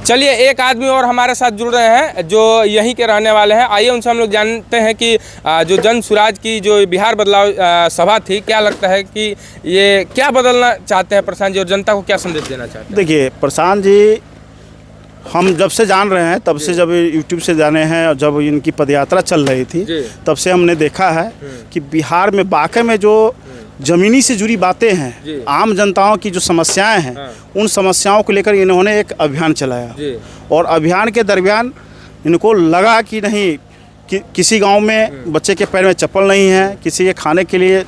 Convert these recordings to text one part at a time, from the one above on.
चलिए एक आदमी और हमारे साथ जुड़ रहे हैं जो यहीं के रहने वाले हैं। आइए उनसे हम लोग जानते हैं कि जो जन सुराज की जो बिहार बदलाव सभा थी, क्या लगता है कि ये क्या बदलना चाहते हैं प्रशांत जी और जनता को क्या संदेश देना चाहते हैं? देखिए प्रशांत जी, हम जब से जान रहे हैं तब से, जब यूट्यूब से जाने हैं और जब इनकी पदयात्रा चल रही थी तब से हमने देखा है कि बिहार में वाकई में जो ज़मीनी से जुड़ी बातें हैं, आम जनताओं की जो समस्याएं हैं, उन समस्याओं को लेकर इन्होंने एक अभियान चलाया। और अभियान के दरमियान इनको लगा कि नहीं किसी गांव में बच्चे के पैर में चप्पल नहीं है, किसी के खाने के लिए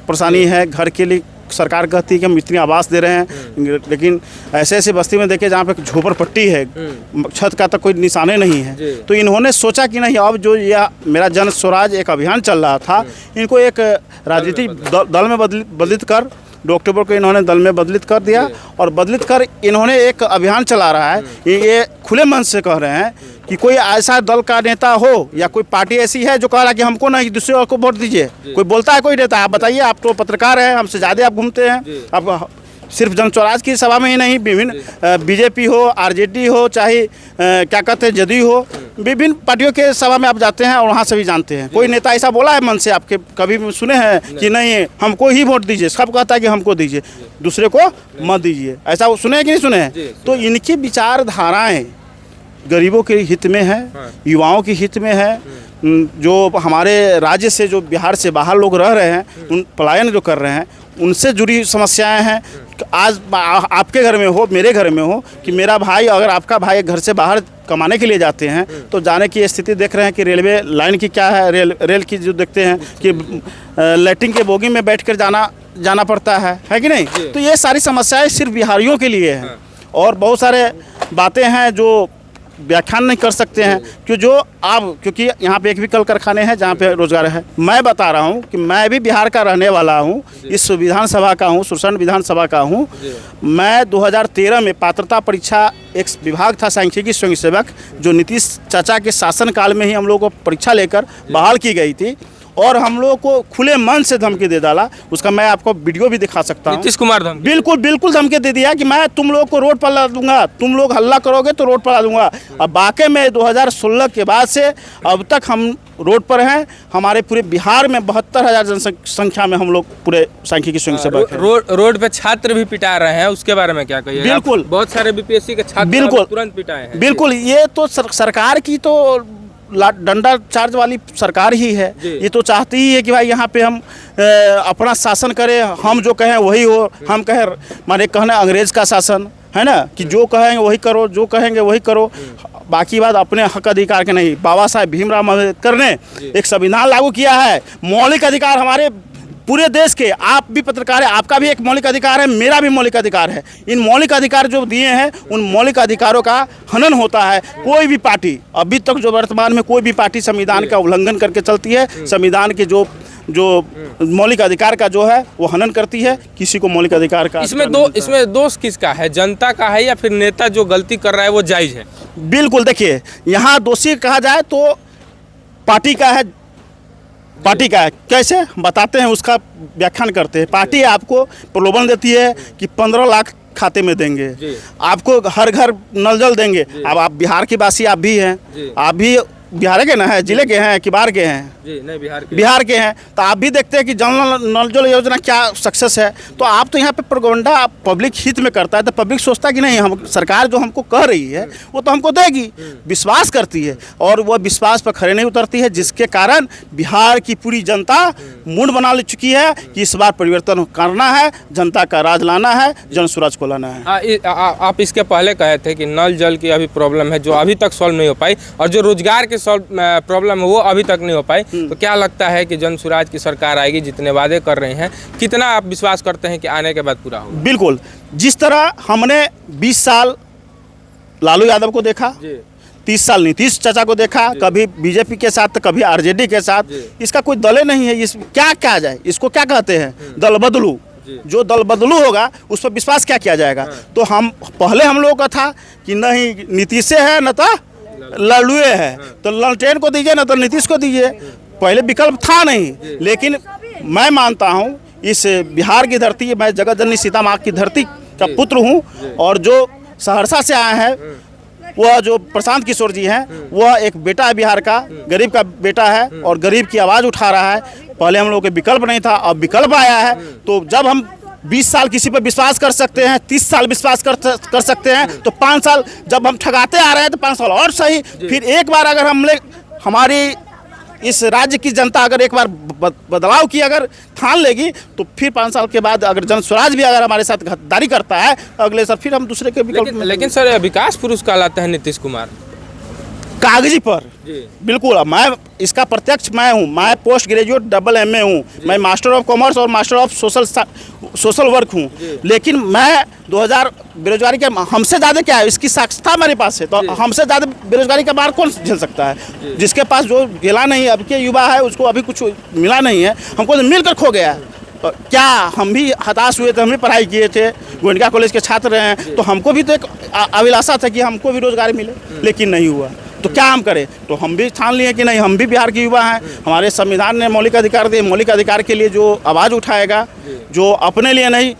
परेशानी है, घर के लिए सरकार कहती है कि हम इतनी आवास दे रहे हैं, लेकिन ऐसे ऐसे बस्ती में देखे जहाँ पे झोपड़पट्टी है, छत का तक कोई निशाने नहीं है। तो इन्होंने सोचा कि नहीं, अब जो यह मेरा जन स्वराज एक अभियान चल रहा था, इनको एक राजनीतिक दल में बदलित कर 2 अक्टूबर को इन्होंने दल में बदलित कर दिया और बदलित कर इन्होंने एक अभियान चला रहा है। ये खुले मन से कह रहे हैं कि कोई ऐसा दल का नेता हो या कोई पार्टी ऐसी है जो कह रहा है कि हमको नहीं दूसरे को वोट दीजिए। कोई बोलता है कोई नेता? आप बताइए, आप तो पत्रकार हैं, हमसे ज़्यादा आप घूमते हैं। आप सिर्फ जन स्वराज की सभा में ही नहीं, विभिन्न बीजेपी हो, आरजेडी हो, चाहे क्या कहते हैं जदयू हो, विभिन्न पार्टियों के सभा में आप जाते हैं और वहाँ से भी जानते हैं। कोई नेता ऐसा बोला है मन से आपके कभी सुने हैं कि नहीं हमको ही वोट दीजिए? सब कहता है कि हमको दीजिए, दूसरे को मत दीजिए। ऐसा सुने हैं कि नहीं सुने हैं? तो इनकी विचारधाराएँ गरीबों के हित में है, युवाओं के हित में है। जो हमारे राज्य से, जो बिहार से बाहर लोग रह रहे हैं, उन पलायन जो कर रहे हैं, उनसे जुड़ी समस्याएं हैं। आज आपके घर में हो, मेरे घर में हो, कि मेरा भाई, अगर आपका भाई घर से बाहर कमाने के लिए जाते हैं तो जाने की स्थिति देख रहे हैं कि रेलवे लाइन की क्या है, रेल की जो देखते हैं कि लैट्रिन के बोगी में बैठकर जाना पड़ता है कि नहीं? तो ये सारी समस्याएं सिर्फ बिहारियों के लिए हैं और बहुत सारे बातें हैं जो व्याख्यान नहीं कर सकते हैं क्योंकि यहाँ पे एक भी कल कारखाने हैं जहाँ पे रोजगार है। मैं बता रहा हूँ कि मैं भी बिहार का रहने वाला हूँ, इस विधानसभा का हूँ, सुरसंड विधानसभा का हूँ। मैं 2013 में पात्रता परीक्षा, एक विभाग था सांख्यिकी स्वयंसेवक, जो नीतीश चाचा के शासनकाल में ही हम लोगों को परीक्षा लेकर बहाल की गई थी और हम लोगों को खुले मन से धमकी दे डाला। उसका मैं आपको वीडियो भी दिखा सकता हूँ। नीतीश कुमार बिल्कुल धमकी दे दिया कि मैं तुम लोग को रोड पर ला दूंगा, तुम लोग हल्ला करोगे तो रोड पर ला दूंगा। अब वाकई में 2016 के बाद से अब तक हम रोड पर हैं। हमारे पूरे बिहार में 72,000 जनसंख्या में हम लोग पूरे सांख्यिकी स्वयंसेवक रोड पे छात्र भी पिटा रहे हैं, उसके बारे में क्या कहिए? बिल्कुल, बहुत सारे बीपीएससी के छात्र तुरंत पिटाए हैं। बिल्कुल, ये तो सरकार की तो डंडा चार्ज वाली सरकार ही है। ये तो चाहती ही है कि भाई यहाँ पे हम अपना शासन करें, हम जो कहें वही हो। हम कहें माने कहना अंग्रेज का शासन है ना, कि जो कहेंगे वही करो, जो कहेंगे वही करो, बाकी बात अपने हक अधिकार के नहीं। बाबा साहेब भीमराव अम्बेडकर ने एक संविधान लागू किया है, मौलिक अधिकार हमारे पूरे देश के। आप भी पत्रकार है, आपका भी एक मौलिक अधिकार है, मेरा भी मौलिक अधिकार है। इन मौलिक अधिकार जो दिए हैं, उन मौलिक अधिकारों का हनन होता है। कोई भी पार्टी अभी तक जो वर्तमान में कोई भी पार्टी संविधान का उल्लंघन करके चलती है, संविधान के जो मौलिक अधिकार का जो है वो हनन करती है, किसी को मौलिक अधिकार का। इसमें दोष किसका है, जनता का है या फिर नेता जो गलती कर रहा है वो जायज है? बिल्कुल, देखिए यहाँ दोषी कहा जाए तो पार्टी का है। कैसे बताते हैं, उसका व्याख्यान करते हैं। पार्टी आपको प्रलोभन देती है कि 15 लाख खाते में देंगे, आपको हर घर नल जल देंगे। अब आप बिहार की वासी आप भी हैं, आप भी बिहार के ना है, जिले के हैं कि बाहर के हैं? नहीं, बिहार के हैं। तो आप भी देखते हैं कि जल नल जल योजना क्या सक्सेस है। तो आप तो यहाँ पे प्रोपेगेंडा पब्लिक हित में करता है, तो पब्लिक सोचता है कि नहीं, हम सरकार जो हमको कह रही है वो तो हमको देगी, विश्वास करती है और वो विश्वास पर खड़े नहीं उतरती है, जिसके कारण बिहार की पूरी जनता मूड बना ले चुकी है कि इस बार परिवर्तन करना है, जनता का राज लाना है, जन स्वराज को लाना है। आप इसके पहले कहे थे कि नल जल की अभी प्रॉब्लम है जो अभी तक सॉल्व नहीं हो पाई, और जो रोजगार के प्रॉब्लम है वो अभी तक नहीं हो पाई। तो क्या लगता है कि जन सुराज की सरकार आएगी, जितने वादे कर रहे हैं, कितना आप विश्वास करते हैं कि आने के बाद पूरा होगा? बिल्कुल, जिस तरह हमने 20 साल लालू यादव को देखा, 30 साल नीतीश चाचा को देखा, कभी बीजेपी के साथ तो कभी आरजेडी के साथ, इसका कोई दल नहीं है। इस क्या जाए, इसको क्या कहते हैं, दल बदलू। जो दल बदलू होगा उस पर विश्वास क्या किया जाएगा? तो पहले हम लोगों का था कि नहीं नीतीश से है न तो लल्लुए है, तो लालटेन को दीजिए ना तो नीतीश को दीजिए। पहले विकल्प था नहीं, लेकिन मैं मानता हूँ इस बिहार की धरती, मैं जगत जननी सीता माँ की धरती का पुत्र हूँ और जो सहरसा से आए हैं वह जो प्रशांत किशोर जी हैं, वह एक बेटा है बिहार का, गरीब का बेटा है और गरीब की आवाज़ उठा रहा है। पहले हम लोगों के विकल्प नहीं था, अब विकल्प आया है। तो जब हम 20 साल किसी पर विश्वास कर सकते हैं, 30 साल विश्वास कर सकते हैं, तो 5 साल जब हम ठगाते आ रहे हैं तो 5 साल और सही। फिर एक बार अगर हमारी इस राज्य की जनता अगर एक बार बदलाव की अगर ठान लेगी, तो फिर 5 साल के बाद अगर जन स्वराज भी अगर हमारे साथ गद्दारी करता है, अगले साल फिर हम दूसरे के विकल्प। लेकिन सर विकास पुरुष कहलाते हैं नीतीश कुमार कागजी पर। बिल्कुल, मैं इसका प्रत्यक्ष मैं हूँ। मैं पोस्ट ग्रेजुएट डबल MA हूँ, मैं मास्टर ऑफ कॉमर्स और मास्टर ऑफ सोशल वर्क हूँ। लेकिन मैं 2000 बेरोजगारी के हमसे ज़्यादा क्या है, इसकी साक्षरता हमारे पास है, तो हमसे ज़्यादा बेरोजगारी का मार कौन झेल सकता है। जिसके पास जो गिला नहीं, अब के युवा है उसको अभी कुछ मिला नहीं है, हमको तो मिलकर खो गया है। तो क्या हम भी हताश हुए थे, हम भी पढ़ाई किए थे, गोयनका कॉलेज के छात्र हैं, तो हमको भी तो एक अभिलाषा था कि हमको भी रोजगार मिले, लेकिन नहीं हुआ। तो क्या हम करें, तो हम भी ठान लिए कि नहीं, हम भी बिहार के युवा हैं, हमारे संविधान ने मौलिक अधिकार दिए, मौलिक अधिकार के लिए जो आवाज़ उठाएगा, जो अपने लिए नहीं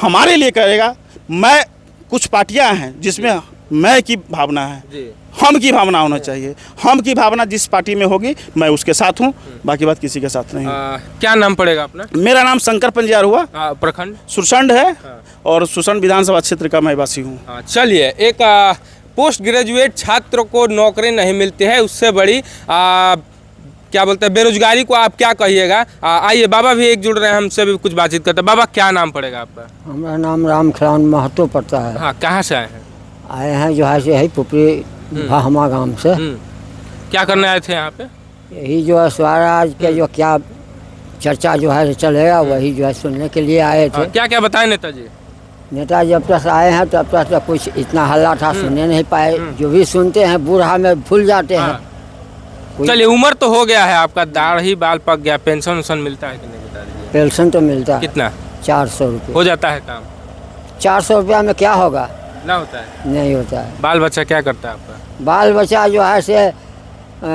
हमारे लिए करेगा। मैं कुछ पार्टियां हैं जिसमें मैं की भावना है, हम की भावना होना चाहिए। हम की भावना जिस पार्टी में होगी मैं उसके साथ हूँ, बाकी बात किसी के साथ नहीं। क्या नाम पड़ेगा अपना? मेरा नाम शंकर पंजार हुआ, प्रखंड सुरसंड है, और सुरसंड विधानसभा क्षेत्र का मैं वासी हूँ। चलिए, एक पोस्ट ग्रेजुएट छात्र को नौकरी नहीं मिलती है, उससे बड़ी क्या बोलते हैं बेरोजगारी को आप क्या कहिएगा? आइए, बाबा भी एक जुड़ रहे हैं, हमसे भी कुछ बातचीत करते हैं। बाबा, क्या नाम पड़ेगा आपका? हमारा नाम रामखिलान महतो पड़ता है। हाँ, कहाँ से आए हैं? आए हैं जो है से है पुपरी भाहमा गांव से। क्या करने आए थे यहाँ पे? यही जो है स्वराज के जो क्या चर्चा जो है चलेगा, वही जो है सुनने के लिए आए थे। क्या क्या बताएं नेताजी? नेता जब तक आए हैं तब तक कुछ इतना हल्ला था, सुनने नहीं पाए। जो भी सुनते हैं बूढ़ा में भूल जाते हैं। चलिए, उम्र तो हो गया है आपका, दाढ़ी बाल पक गया, पेंशन वेंशन मिलता है कि नहीं बता दीजिए? पेंशन तो मिलता है। कितना? 400 रुपये। हो जाता है काम? 400 रुपया में क्या होगा? ना होता है, नहीं होता है। बाल बच्चा क्या करता है आपका? बाल बच्चा जो है से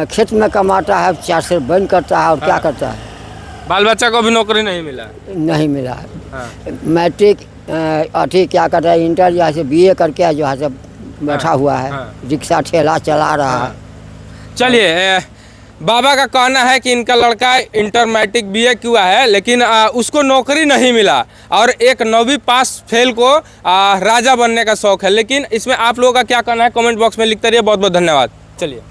खेत में कमाता है, 4 से बंद करता है और क्या करता है। बाल बच्चा को भी नौकरी नहीं मिला? नहीं मिला है। मैट्रिक अठी क्या करता है, इंटर जो है से BA करके जो है से बैठा हुआ है, रिक्शा ठेला चला रहा है। चलिए, बाबा का कहना है कि इनका लड़का इंटर मैट्रिक BA किया है, लेकिन उसको नौकरी नहीं मिला, और एक 9वीं पास फेल को राजा बनने का शौक है। लेकिन इसमें आप लोगों का क्या कहना है, कमेंट बॉक्स में लिखते रहिए। बहुत बहुत धन्यवाद। चलिए।